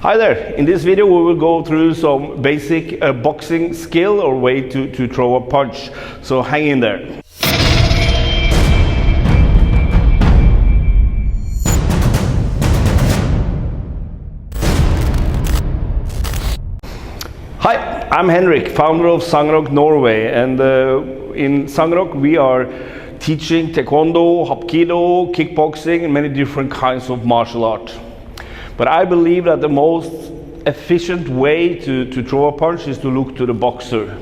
Hi there, in this video we will go through some basic boxing skill or way to throw a punch, so hang in there. Hi, I'm Henrik, founder of Sangrok, Norway, and in Sangrok we are teaching Taekwondo, Hapkido, kickboxing and many different kinds of martial art. But I believe that the most efficient way to throw a punch is to look to the boxer.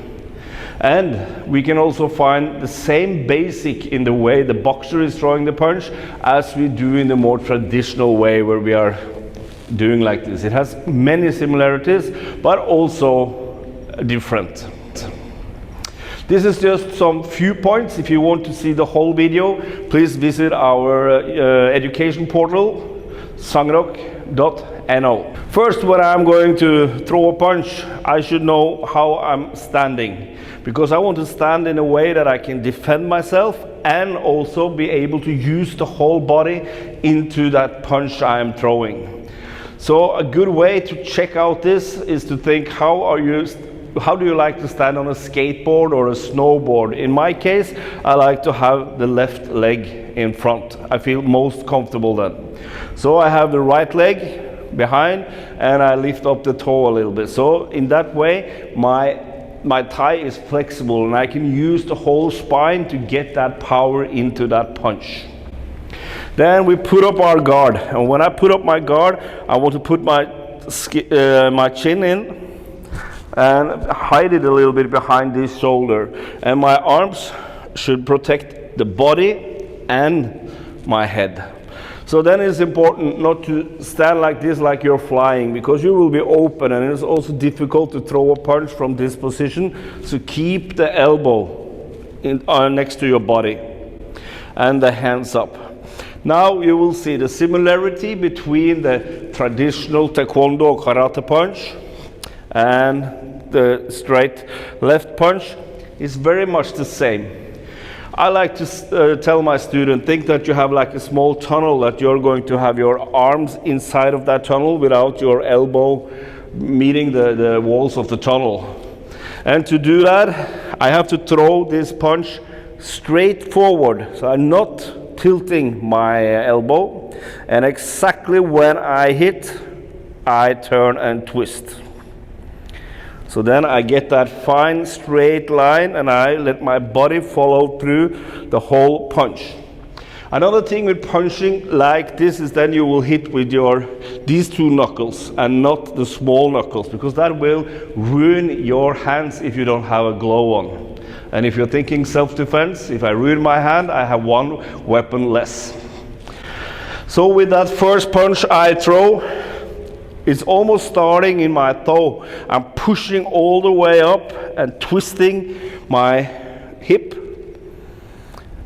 And we can also find the same basic in the way the boxer is throwing the punch as we do in the more traditional way where we are doing like this. It has many similarities, but also different. This is just some few points. If you want to see the whole video, please visit our education portal, Sangrok.no. First, when I'm going to throw a punch, I should know how I'm standing, because I want to stand in a way that I can defend myself and also be able to use the whole body into that punch I am throwing. So a good way to check out this is to think, how do you like to stand on a skateboard or a snowboard? In my case, I like to have the left leg in front. I feel most comfortable then. So I have the right leg behind and I lift up the toe a little bit. So in that way, my thigh is flexible and I can use the whole spine to get that power into that punch. Then we put up our guard, and when I put up my guard, I want to put my chin in and hide it a little bit behind this shoulder, and my arms should protect the body and my head. So then it's important not to stand like this like you're flying, because you will be open and it's also difficult to throw a punch from this position. So keep the elbow next to your body and the hands up. Now you will see the similarity between the traditional Taekwondo or Karate punch and the straight left punch is very much the same. I like to tell my students, think that you have like a small tunnel, that you're going to have your arms inside of that tunnel without your elbow meeting the walls of the tunnel. And to do that, I have to throw this punch straight forward, so I'm not tilting my elbow, and exactly when I hit, I turn and twist. So then I get that fine straight line and I let my body follow through the whole punch. Another thing with punching like this is then you will hit with these two knuckles and not the small knuckles, because that will ruin your hands if you don't have a glove on. And if you're thinking self-defense, if I ruin my hand, I have one weapon less. So with that first punch I throw, it's almost starting in my toe. I'm pushing all the way up and twisting my hip.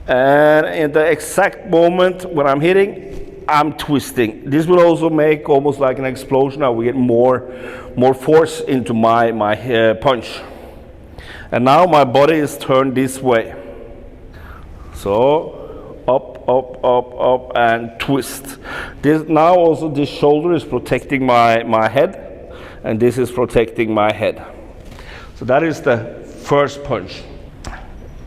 And in the exact moment when I'm hitting, I'm twisting. This will also make almost like an explosion. I will get more force into my punch. And now my body is turned this way. So up, up, up, up, and twist. Now also this shoulder is protecting my head, and this is protecting my head. So that is the first punch.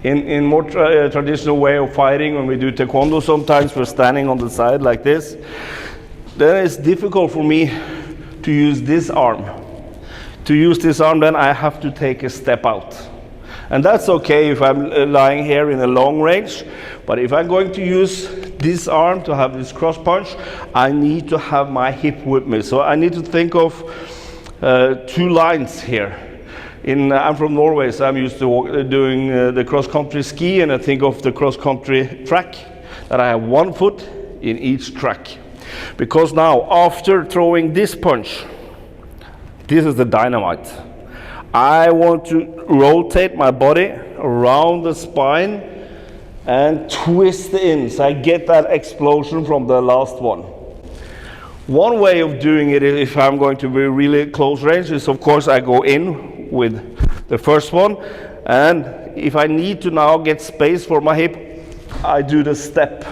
In more traditional way of fighting, when we do Taekwondo, sometimes we're standing on the side like this. Then it's difficult for me to use this arm. To use this arm, then I have to take a step out. And that's okay if I'm lying here in a long range, but if I'm going to use this arm to have this cross punch, I need to have my hip with me. So I need to think of two lines here. I'm from Norway, so I'm used to doing the cross-country ski, and I think of the cross-country track, that I have one foot in each track. Because now, after throwing this punch, this is the dynamite. I want to rotate my body around the spine and twist in, so I get that explosion from the last one. One way of doing it, if I'm going to be really close range, is of course I go in with the first one, and if I need to now get space for my hip, I do the step.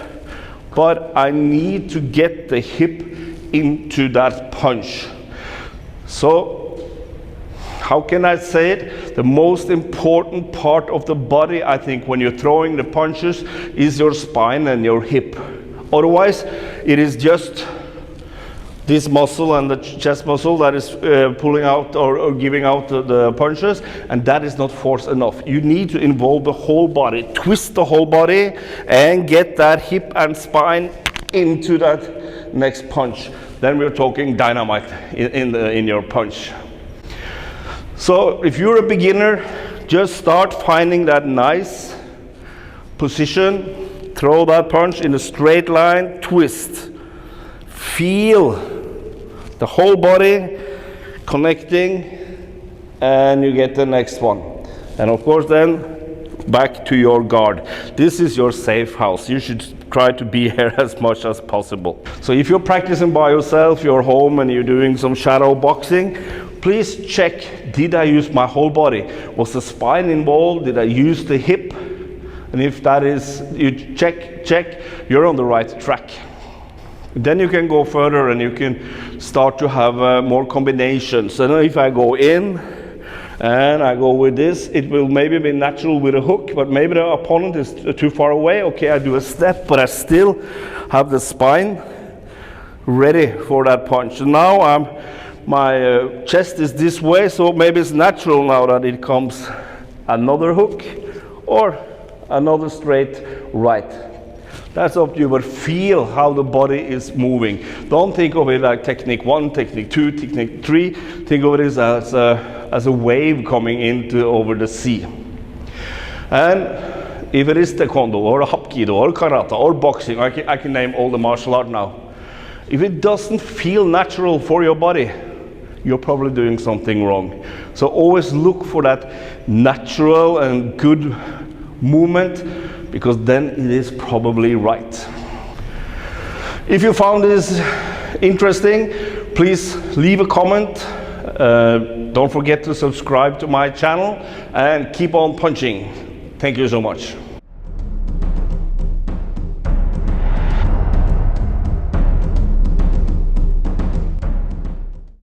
But I need to get the hip into that punch. So, how can I say it? The most important part of the body, I think, when you're throwing the punches is your spine and your hip. Otherwise, it is just this muscle and the chest muscle that is pulling out or giving out the punches, and that is not force enough. You need to involve the whole body, twist the whole body, and get that hip and spine into that next punch. Then we're talking dynamite in your punch. So if you're a beginner, just start finding that nice position, throw that punch in a straight line, twist, feel the whole body connecting, and you get the next one. And of course then back to your guard. This is your safe house. You should try to be here as much as possible. So if you're practicing by yourself, you're home and you're doing some shadow boxing, please check, did I use my whole body? Was the spine involved? Did I use the hip? And if that is, you check, you're on the right track. Then you can go further and you can start to have more combinations. So now if I go in and I go with this, it will maybe be natural with a hook, but maybe the opponent is too far away. Okay, I do a step, but I still have the spine ready for that punch. So now my chest is this way, so maybe it's natural now that it comes another hook or another straight right. That's up to you, but feel how the body is moving. Don't think of it like technique 1, technique 2, technique 3. Think of it as a wave coming over the sea. And if it is Taekwondo or Hapkido or Karate or boxing, I can name all the martial art now. If it doesn't feel natural for your body, you're probably doing something wrong. So always look for that natural and good movement, because then it is probably right. If you found this interesting, please leave a comment. Don't forget to subscribe to my channel and keep on punching. Thank you so much.